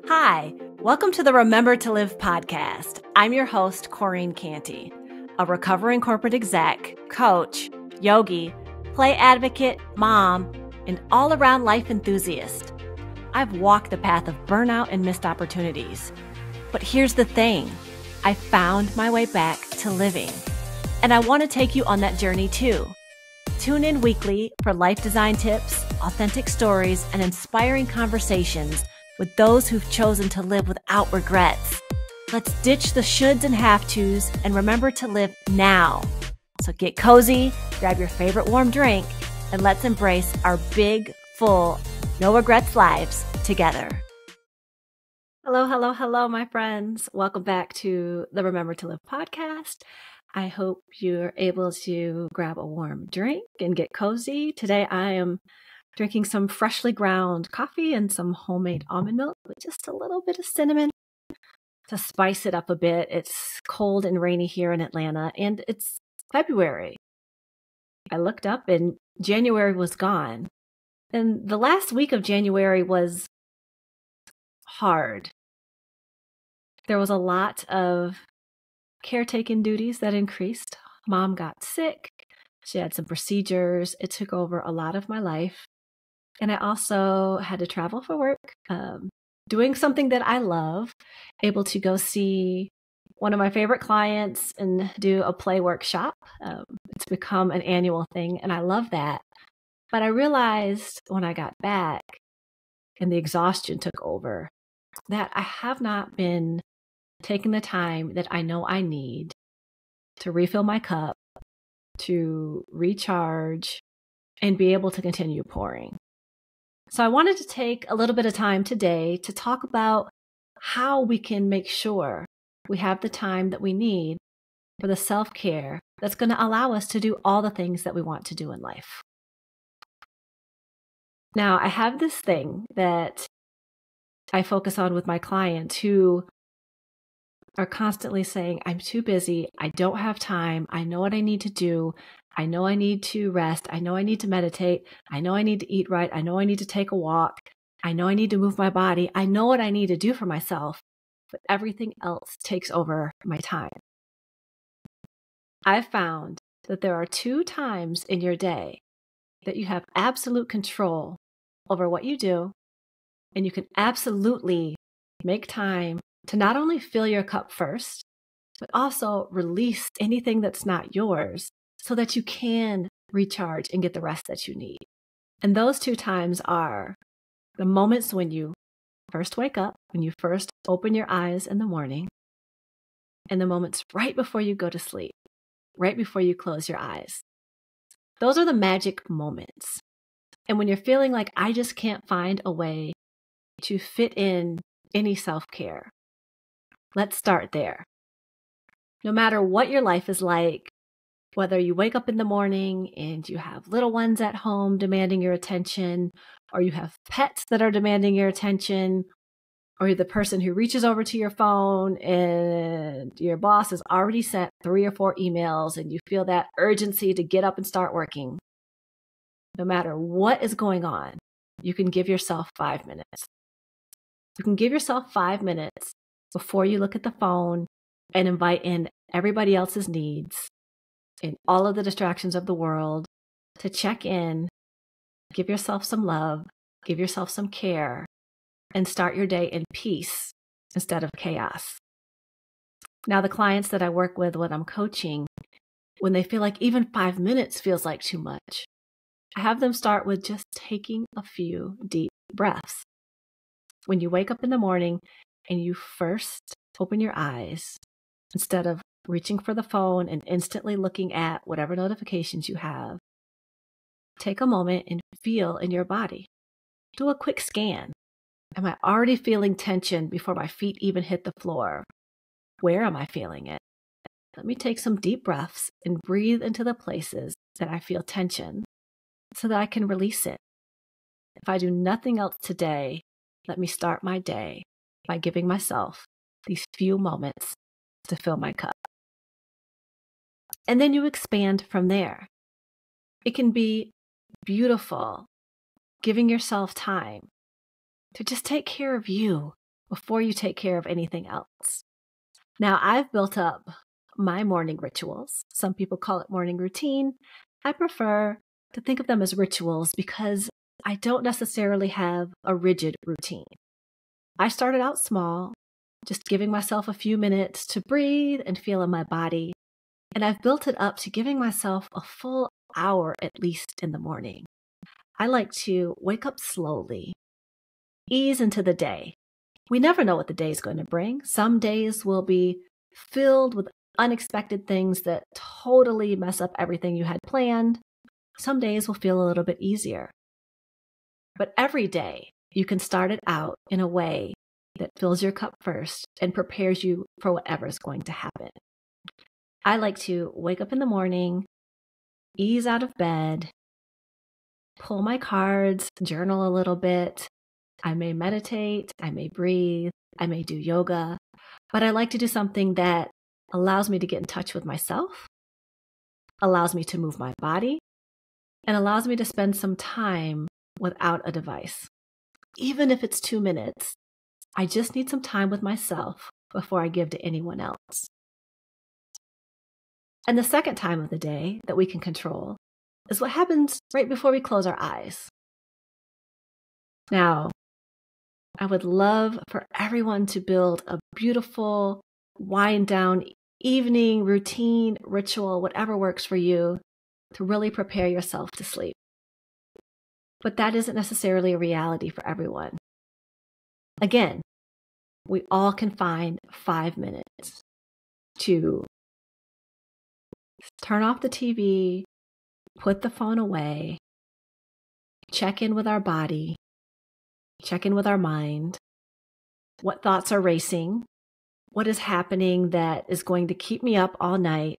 Hi, welcome to the Remember to Live podcast. I'm your host, Corinne Canty, a recovering corporate exec, coach, yogi, play advocate, mom, and all-around life enthusiast. I've walked the path of burnout and missed opportunities. But here's the thing, I found my way back to living. And I want to take you on that journey too. Tune in weekly for life design tips, authentic stories, and inspiring conversations with those who've chosen to live without regrets. Let's ditch the shoulds and have-tos and remember to live now. So get cozy, grab your favorite warm drink, and let's embrace our big, full, no regrets lives together. Hello, hello, hello, my friends. Welcome back to the Remember to Live podcast. I hope you're able to grab a warm drink and get cozy. Today I am drinking some freshly ground coffee and some homemade almond milk with just a little bit of cinnamon to spice it up a bit. It's cold and rainy here in Atlanta, and it's February. I looked up and January was gone. And the last week of January was hard. There was a lot of caretaking duties that increased. Mom got sick. She had some procedures. It took over a lot of my life. And I also had to travel for work, doing something that I love, able to go see one of my favorite clients and do a play workshop. It's become an annual thing, and I love that. But I realized when I got back and the exhaustion took over that I have not been taking the time that I know I need to refill my cup, to recharge, and be able to continue pouring. So I wanted to take a little bit of time today to talk about how we can make sure we have the time that we need for the self-care that's going to allow us to do all the things that we want to do in life. Now, I have this thing that I focus on with my clients who are constantly saying, I'm too busy. I don't have time. I know what I need to do. I know I need to rest. I know I need to meditate. I know I need to eat right. I know I need to take a walk. I know I need to move my body. I know what I need to do for myself, but everything else takes over my time. I've found that there are 2 times in your day that you have absolute control over what you do, and you can absolutely make time to not only fill your cup first, but also release anything that's not yours so that you can recharge and get the rest that you need. And those 2 times are the moments when you first wake up, when you first open your eyes in the morning, and the moments right before you go to sleep, right before you close your eyes. Those are the magic moments. And when you're feeling like I just can't find a way to fit in any self-care, let's start there. No matter what your life is like, whether you wake up in the morning and you have little ones at home demanding your attention, or you have pets that are demanding your attention, or you're the person who reaches over to your phone and your boss has already sent 3 or 4 emails and you feel that urgency to get up and start working. No matter what is going on, you can give yourself 5 minutes. You can give yourself 5 minutes before you look at the phone and invite in everybody else's needs and all of the distractions of the world to check in, give yourself some love, give yourself some care, and start your day in peace instead of chaos. Now, the clients that I work with when I'm coaching, when they feel like even 5 minutes feels like too much, I have them start with just taking a few deep breaths. When you wake up in the morning and you first open your eyes, instead of reaching for the phone and instantly looking at whatever notifications you have, take a moment and feel in your body. Do a quick scan. Am I already feeling tension before my feet even hit the floor? Where am I feeling it? Let me take some deep breaths and breathe into the places that I feel tension so that I can release it. If I do nothing else today, let me start my day by giving myself these few moments to fill my cup. And then you expand from there. It can be beautiful, giving yourself time to just take care of you before you take care of anything else. Now, I've built up my morning rituals. Some people call it morning routine. I prefer to think of them as rituals because I don't necessarily have a rigid routine. I started out small, just giving myself a few minutes to breathe and feel in my body. And I've built it up to giving myself a full hour at least in the morning. I like to wake up slowly, ease into the day. We never know what the day is going to bring. Some days will be filled with unexpected things that totally mess up everything you had planned. Some days will feel a little bit easier. But every day, you can start it out in a way that fills your cup first and prepares you for whatever is going to happen. I like to wake up in the morning, ease out of bed, pull my cards, journal a little bit. I may meditate, I may breathe, I may do yoga, but I like to do something that allows me to get in touch with myself, allows me to move my body, and allows me to spend some time without a device. Even if it's 2 minutes, I just need some time with myself before I give to anyone else. And the second time of the day that we can control is what happens right before we close our eyes. Now, I would love for everyone to build a beautiful wind down evening routine, ritual, whatever works for you to really prepare yourself to sleep. But that isn't necessarily a reality for everyone. Again, we all can find 5 minutes to turn off the TV, put the phone away, check in with our body, check in with our mind. What thoughts are racing? What is happening that is going to keep me up all night?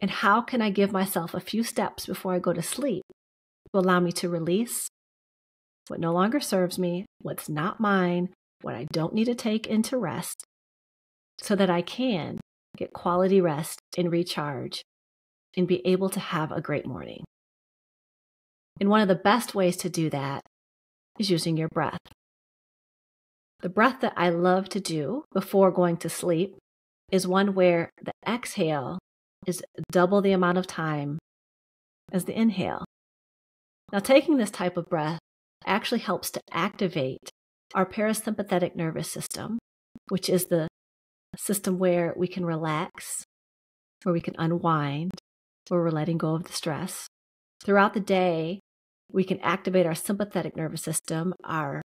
And how can I give myself a few steps before I go to sleep to allow me to release what no longer serves me, what's not mine, what I don't need to take into rest, so that I can get quality rest and recharge and be able to have a great morning. And one of the best ways to do that is using your breath. The breath that I love to do before going to sleep is one where the exhale is double the amount of time as the inhale. Now, taking this type of breath actually helps to activate our parasympathetic nervous system, which is the system where we can relax, where we can unwind, where we're letting go of the stress. Throughout the day, we can activate our sympathetic nervous system, our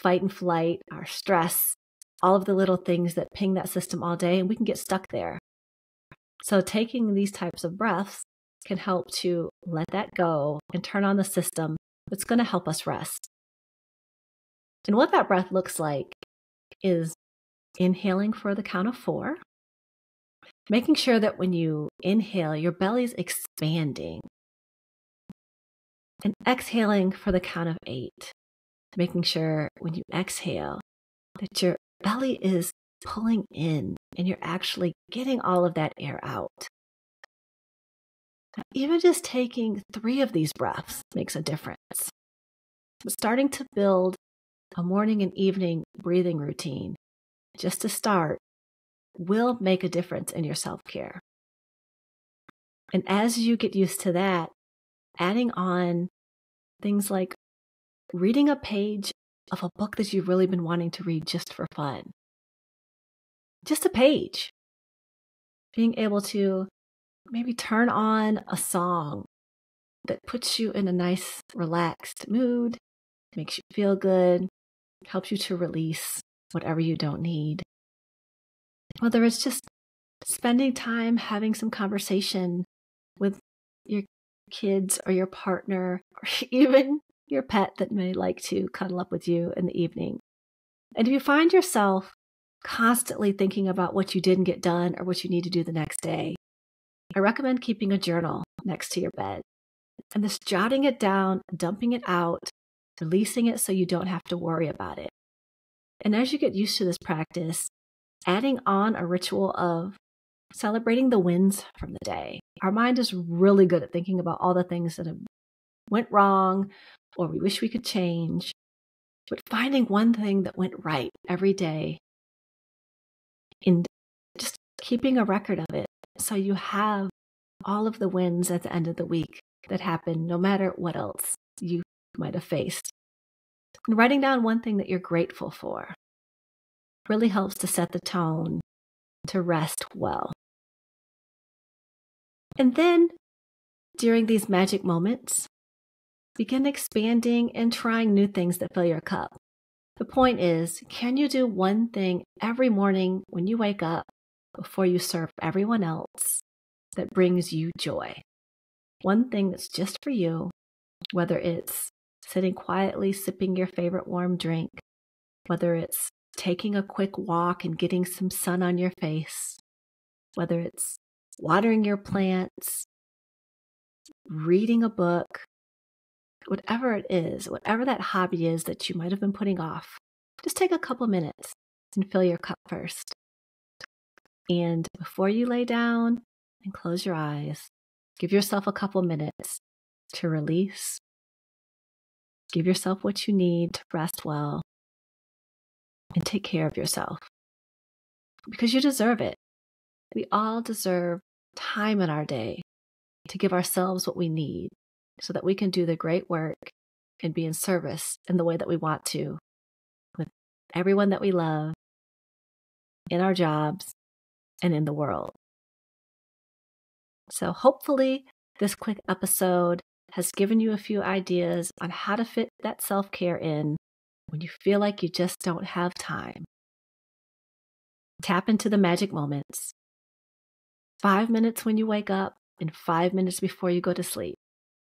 fight and flight, our stress, all of the little things that ping that system all day, and we can get stuck there. So taking these types of breaths can help to let that go and turn on the system that's going to help us rest. And what that breath looks like is inhaling for the count of 4, making sure that when you inhale, your belly's expanding, and exhaling for the count of 8, making sure when you exhale that your belly is pulling in and you're actually getting all of that air out. Now, even just taking 3 of these breaths makes a difference. But starting to build a morning and evening breathing routine, just to start, will make a difference in your self-care. And as you get used to that, adding on things like reading a page of a book that you've really been wanting to read just for fun. Just a page. Being able to maybe turn on a song that puts you in a nice, relaxed mood, makes you feel good, helps you to release whatever you don't need. Whether it's just spending time having some conversation with your kids or your partner, or even your pet that may like to cuddle up with you in the evening. And if you find yourself constantly thinking about what you didn't get done or what you need to do the next day, I recommend keeping a journal next to your bed and just jotting it down, dumping it out, releasing it so you don't have to worry about it. And as you get used to this practice, adding on a ritual of celebrating the wins from the day. Our mind is really good at thinking about all the things that have went wrong or we wish we could change. But finding one thing that went right every day and just keeping a record of it so you have all of the wins at the end of the week that happen no matter what else you might have faced. And writing down one thing that you're grateful for really helps to set the tone to rest well. And then, during these magic moments, begin expanding and trying new things that fill your cup. The point is, can you do one thing every morning when you wake up before you serve everyone else that brings you joy? One thing that's just for you, whether it's sitting quietly sipping your favorite warm drink, whether it's taking a quick walk and getting some sun on your face, whether it's watering your plants, reading a book, whatever it is, whatever that hobby is that you might have been putting off, just take a couple minutes and fill your cup first. And before you lay down and close your eyes, give yourself a couple minutes to release. Give yourself what you need to rest well and take care of yourself, because you deserve it. We all deserve time in our day to give ourselves what we need so that we can do the great work and be in service in the way that we want to with everyone that we love, in our jobs, and in the world. So hopefully this quick episode has given you a few ideas on how to fit that self-care in when you feel like you just don't have time. Tap into the magic moments. 5 minutes when you wake up and 5 minutes before you go to sleep.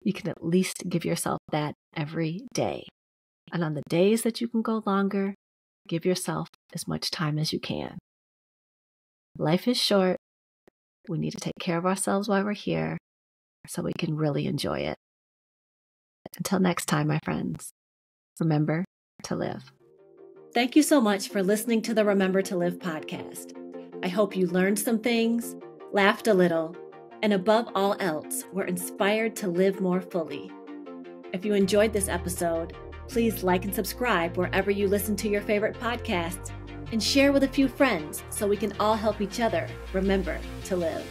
You can at least give yourself that every day. And on the days that you can go longer, give yourself as much time as you can. Life is short. We need to take care of ourselves while we're here so we can really enjoy it. Until next time, my friends, remember to live. Thank you so much for listening to the Remember to Live podcast. I hope you learned some things, laughed a little, and above all else, were inspired to live more fully. If you enjoyed this episode, please like and subscribe wherever you listen to your favorite podcasts, and share with a few friends so we can all help each other remember to live.